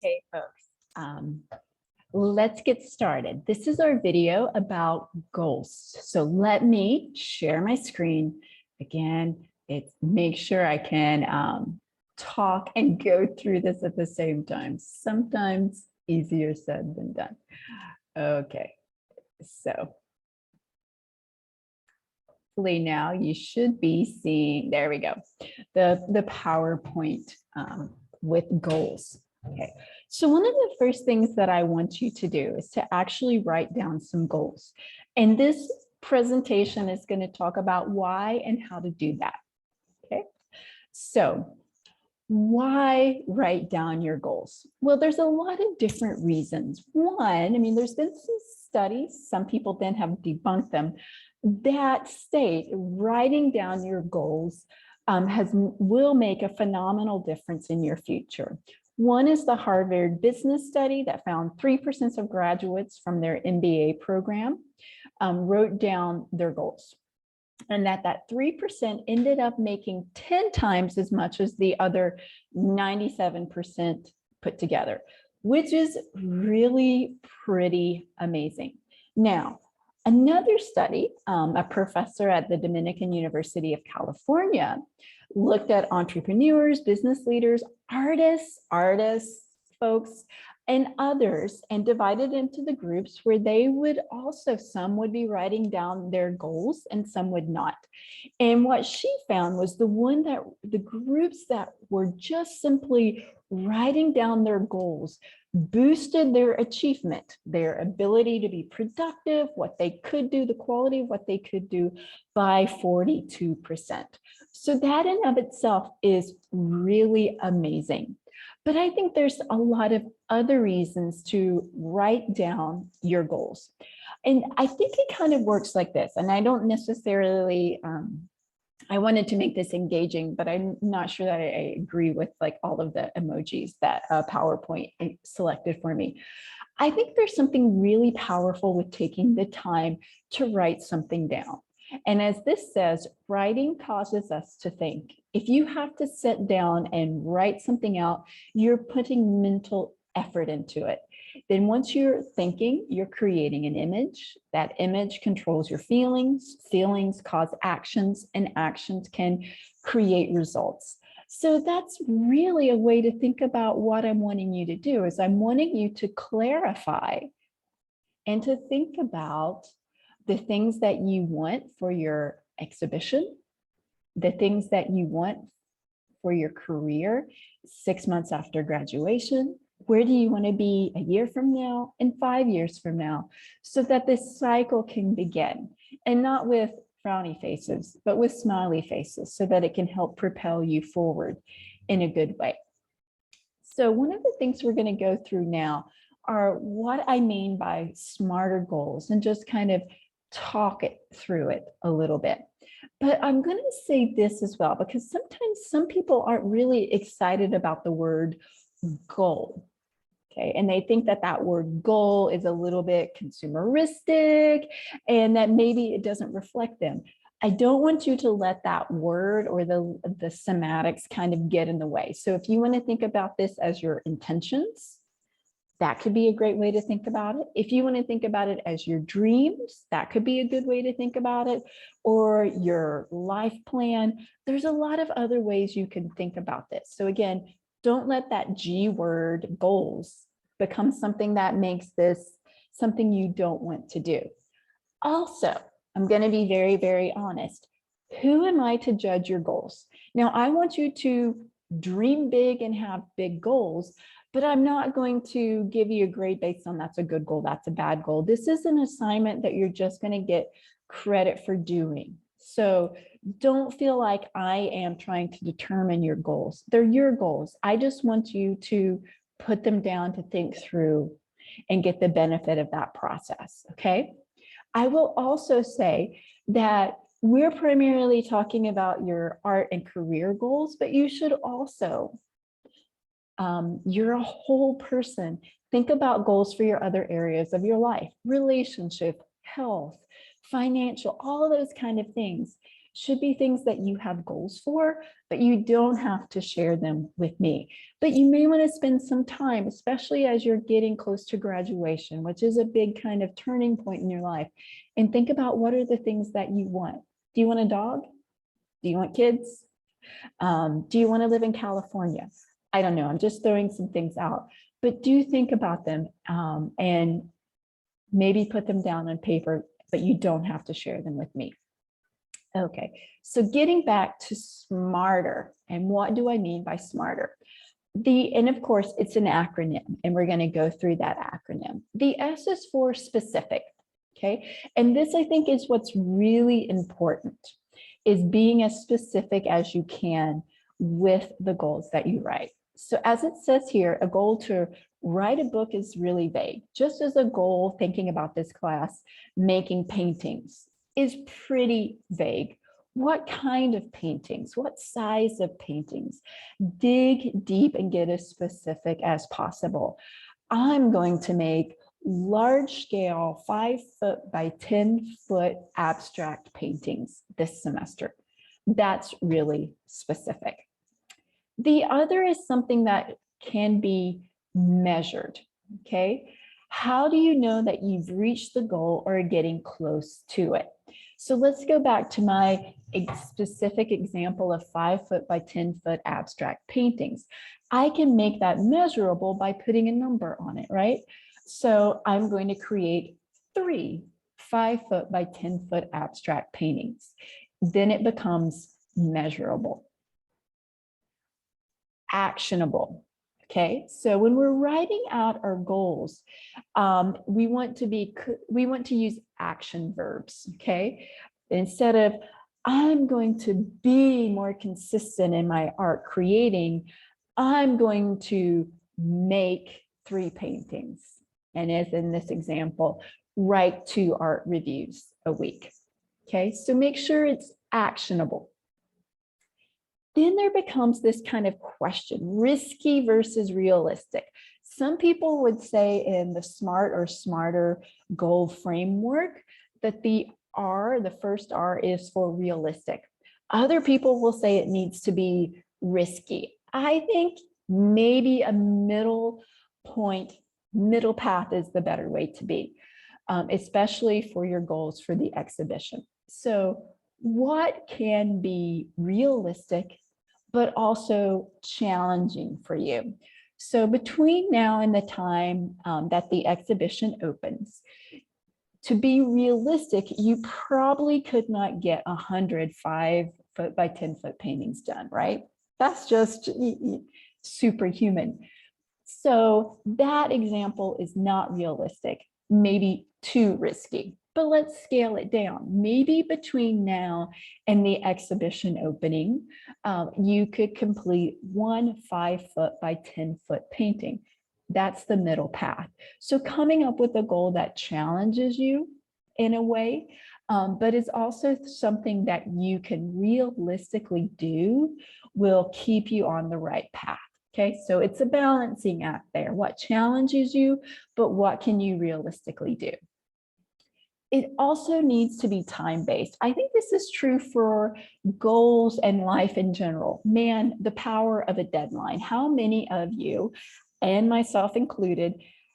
Okay, folks, let's get started. This is our video about goals. So let me share my screen. Again, make sure I can talk and go through this at the same time. Sometimes easier said than done. Okay, so hopefully now you should be seeing, there we go, the PowerPoint with goals. Okay, so one of the first things that I want you to do is to actually write down some goals. And this presentation is going to talk about why and how to do that. Okay, so why write down your goals? Well, there's a lot of different reasons. One, I mean, there's been some studies, some people then have debunked them, that state writing down your goals will make a phenomenal difference in your future. One is the Harvard Business Study that found 3% of graduates from their MBA program wrote down their goals. And that 3% ended up making 10 times as much as the other 97% put together, which is really pretty amazing. Now, another study, a professor at the Dominican University of California looked at entrepreneurs, business leaders, artists, folks, and others, and divided into the groups where they would also, some would be writing down their goals and some would not. And what she found was the groups that were just simply writing down their goals boosted their achievement, their ability to be productive, what they could do, the quality of what they could do by 42%. So that in of itself is really amazing. But I think there's a lot of other reasons to write down your goals. And I think it kind of works like this. And I don't necessarily, I wanted to make this engaging, but I'm not sure that I agree with like all of the emojis that PowerPoint selected for me. I think there's something really powerful with taking the time to write something down. And as this says, writing causes us to think. If you have to sit down and write something out, you're putting mental effort into it. Then once you're thinking, you're creating an image. That image controls your feelings. Feelings cause actions, and actions can create results. So that's really a way to think about what I'm wanting you to do, is I'm wanting you to clarify and to think about the things that you want for your exhibition, the things that you want for your career 6 months after graduation. Where do you want to be a year from now and 5 years from now, so that this cycle can begin, and not with frowny faces, but with smiley faces, so that it can help propel you forward in a good way. So one of the things we're going to go through now are what I mean by smarter goals, and just kind of talk it through it a little bit. But I'm going to say this as well, because sometimes some people aren't really excited about the word goal. Okay, and they think that that word goal is a little bit consumeristic and that maybe it doesn't reflect them. I don't want you to let that word or the semantics kind of get in the way. So if you want to think about this as your intentions, that could be a great way to think about it. If you want to think about it as your dreams, that could be a good way to think about it, or your life plan. There's a lot of other ways you can think about this. So again, don't let that G word, goals, become something that makes this something you don't want to do. Also, I'm going to be very, very honest. Who am I to judge your goals? Now, I want you to dream big and have big goals, but I'm not going to give you a grade based on that's a good goal, that's a bad goal. This is an assignment that you're just going to get credit for doing. So don't feel like I am trying to determine your goals. They're your goals. I just want you to put them down to think through and get the benefit of that process, okay? I will also say that we're primarily talking about your art and career goals, but you should also, you're a whole person. Think about goals for your other areas of your life, relationship, health, financial, all of those kind of things. should be things that you have goals for, but you don't have to share them with me. But you may want to spend some time, especially as you're getting close to graduation, which is a big kind of turning point in your life, and think about what are the things that you want. Do you want a dog? Do you want kids? Do you want to live in California? I don't know. I'm just throwing some things out, but do think about them and maybe put them down on paper, but you don't have to share them with me. Okay, so getting back to SMARTER, and what do I mean by SMARTER? And of course, it's an acronym, and we're going to go through that acronym. The S is for specific, okay? And this, I think, is what's really important, is being as specific as you can with the goals that you write. So as it says here, a goal to write a book is really vague. Just as a goal, thinking about this class, making paintings is pretty vague. What kind of paintings? What size of paintings? Dig deep and get as specific as possible. I'm going to make large scale 5-foot by 10-foot abstract paintings this semester. That's really specific. The other is something that can be measured, okay? How do you know that you've reached the goal or are getting close to it? So let's go back to my specific example of 5-foot by 10-foot abstract paintings. I can make that measurable by putting a number on it, right? So I'm going to create 3 5-foot by 10-foot abstract paintings. Then it becomes measurable. Actionable. Okay, so when we're writing out our goals, we want to use action verbs. Okay, instead of I'm going to be more consistent in my art creating, I'm going to make 3 paintings, and as in this example, write 2 art reviews a week. Okay, so make sure it's actionable. Then there becomes this kind of question, risky versus realistic. Some people would say in the SMART or SMARTER goal framework that the R, the first R, is for realistic. Other people will say it needs to be risky. I think maybe a middle point, middle path is the better way to be, especially for your goals for the exhibition. So what can be realistic but also challenging for you? So between now and the time that the exhibition opens, to be realistic, you probably could not get 100 5-foot by 10-foot paintings done, right? That's just superhuman. So that example is not realistic, maybe too risky. But let's scale it down. Maybe between now and the exhibition opening, you could complete 1 5-foot by 10-foot painting. That's the middle path. So coming up with a goal that challenges you in a way, but is also something that you can realistically do will keep you on the right path. Okay, so it's a balancing act there. What challenges you, but what can you realistically do? It also needs to be time-based. I think this is true for goals and life in general. Man, the power of a deadline. How many of you, and myself included,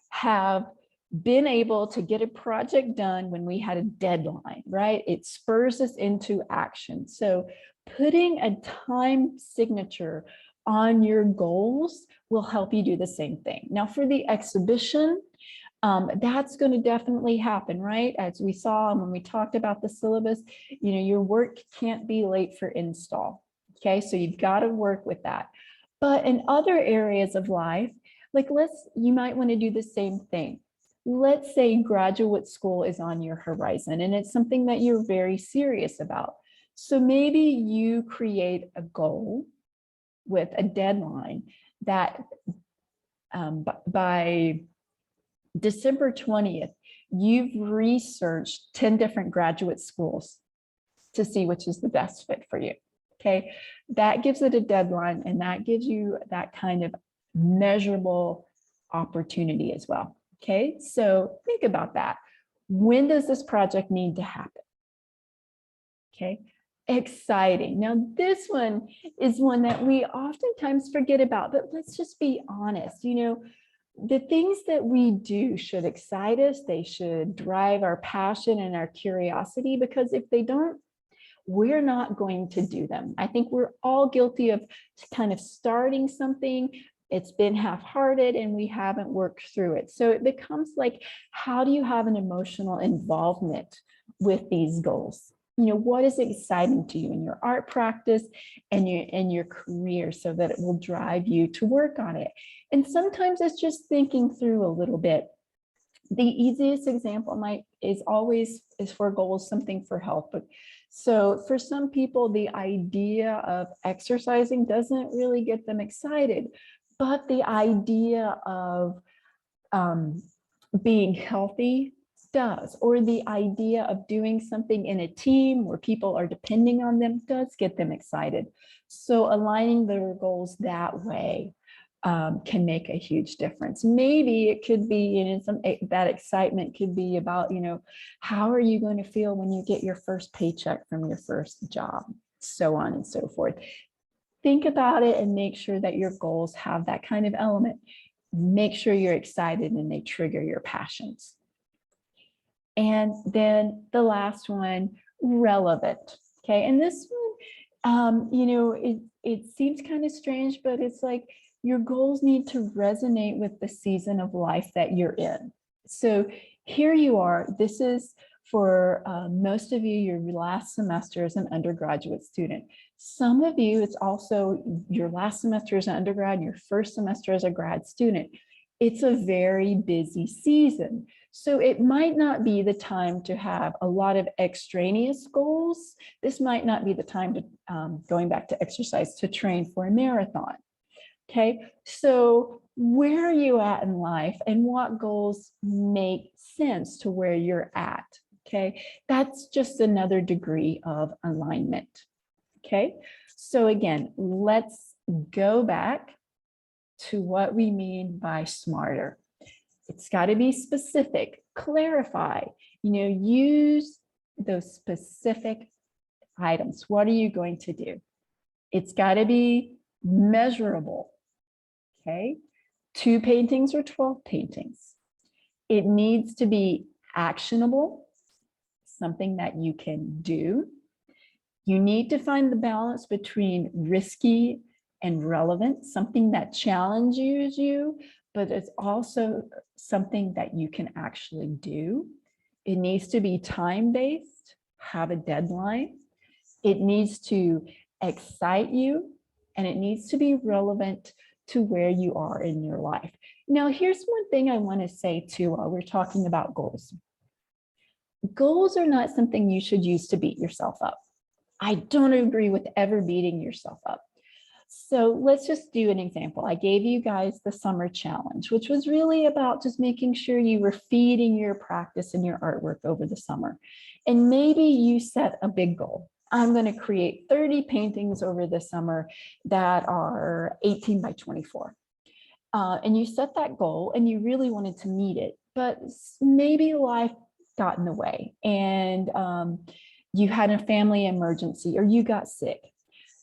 have been able to get a project done when we had a deadline, right? It spurs us into action. So putting a time signature on your goals will help you do the same thing. Now for the exhibition, that's going to definitely happen, right? As we saw when we talked about the syllabus, you know, your work can't be late for install. Okay, so you've got to work with that. But in other areas of life, like you might want to do the same thing. Let's say graduate school is on your horizon and it's something that you're very serious about. So maybe you create a goal with a deadline that by December 20th, you've researched 10 different graduate schools to see which is the best fit for you. Okay, that gives it a deadline and that gives you that kind of measurable opportunity as well. Okay, so think about that. When does this project need to happen? Okay, Exciting. Now, this one is one that we oftentimes forget about, but let's just be honest. The things that we do should excite us. They should drive our passion and our curiosity, because if they don't, we're not going to do them. I think we're all guilty of kind of starting something. It's been half-hearted and we haven't worked through it. So it becomes like, how do you have an emotional involvement with these goals? What is exciting to you in your art practice and your career, so that it will drive you to work on it? And sometimes it's just thinking through a little bit. The easiest example is for goals, something for health. But so for some people, the idea of exercising doesn't really get them excited, but the idea of being healthy does, or the idea of doing something in a team where people are depending on them does get them excited. So aligning their goals that way can make a huge difference. Maybe it could be, that excitement could be about, how are you going to feel when you get your first paycheck from your first job, so on and so forth. Think about it and make sure that your goals have that kind of element. Make sure you're excited and they trigger your passions. And then the last one, relevant. Okay, and this one, it seems kind of strange, but it's like your goals need to resonate with the season of life that you're in. So here you are. This is for most of you, your last semester as an undergraduate student. Some of you, it's also your last semester as an undergrad, your first semester as a grad student. It's a very busy season. So it might not be the time to have a lot of extraneous goals. This might not be the time to, going back to exercise, to train for a marathon. Okay, so where are you at in life and what goals make sense to where you're at? Okay, that's just another degree of alignment. Okay, so again, let's go back to what we mean by smarter. It's got to be specific, clarify, use those specific items. What are you going to do? It's got to be measurable. Okay, 2 paintings or 12 paintings. It needs to be actionable, something that you can do. You need to find the balance between risky and relevant, something that challenges you, but it's also something that you can actually do. It needs to be time-based, have a deadline. It needs to excite you, and it needs to be relevant to where you are in your life. Now, here's one thing I want to say too while we're talking about goals. Goals are not something you should use to beat yourself up. I don't agree with ever beating yourself up. So let's just do an example. I gave you guys the summer challenge, which was really about just making sure you were feeding your practice and your artwork over the summer. And maybe you set a big goal. I'm going to create 30 paintings over the summer that are 18 by 24. And you set that goal and you really wanted to meet it, but maybe life got in the way and you had a family emergency or you got sick.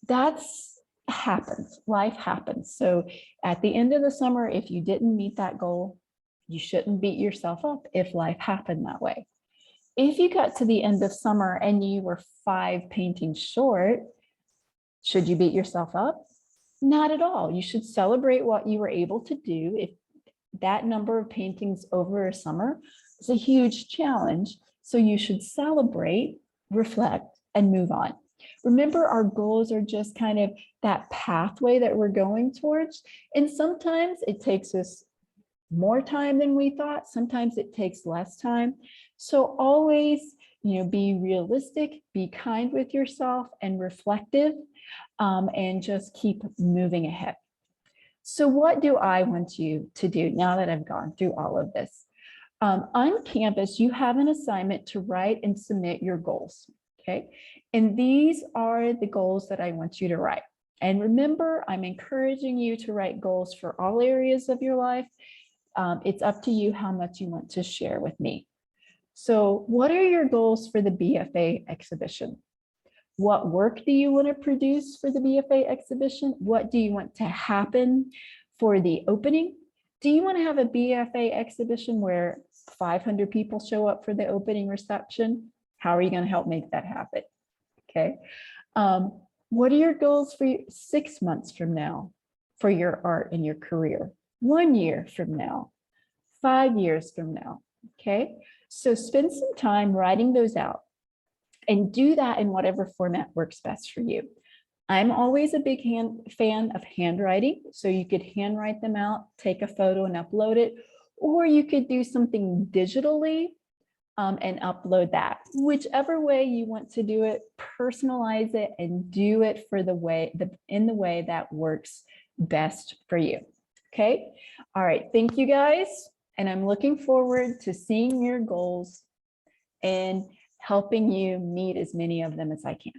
That's happens, life happens. So at the end of the summer, if you didn't meet that goal, you shouldn't beat yourself up if life happened that way. If you got to the end of summer and you were 5 paintings short, should you beat yourself up? Not at all. You should celebrate what you were able to do. If that number of paintings over a summer is a huge challenge, so you should celebrate, reflect, and move on. Remember, our goals are just kind of that pathway that we're going towards. And sometimes it takes us more time than we thought. Sometimes it takes less time. So always, be realistic, be kind with yourself and reflective, and just keep moving ahead. So what do I want you to do now that I've gone through all of this? On campus, you have an assignment to write and submit your goals. Okay, and these are the goals that I want you to write. And remember, I'm encouraging you to write goals for all areas of your life. It's up to you how much you want to share with me. So what are your goals for the BFA exhibition? What work do you want to produce for the BFA exhibition? What do you want to happen for the opening? Do you want to have a BFA exhibition where 500 people show up for the opening reception? How are you going to help make that happen? Okay. What are your goals for 6 months from now for your art and your career? 1 year from now, 5 years from now. Okay. So spend some time writing those out and do that in whatever format works best for you. I'm always a big fan of handwriting. So you could handwrite them out, take a photo and upload it, or you could do something digitally and upload that. Whichever way you want to do it, personalize it and do it for in the way that works best for you. Okay. All right. Thank you guys. And I'm looking forward to seeing your goals and helping you meet as many of them as I can.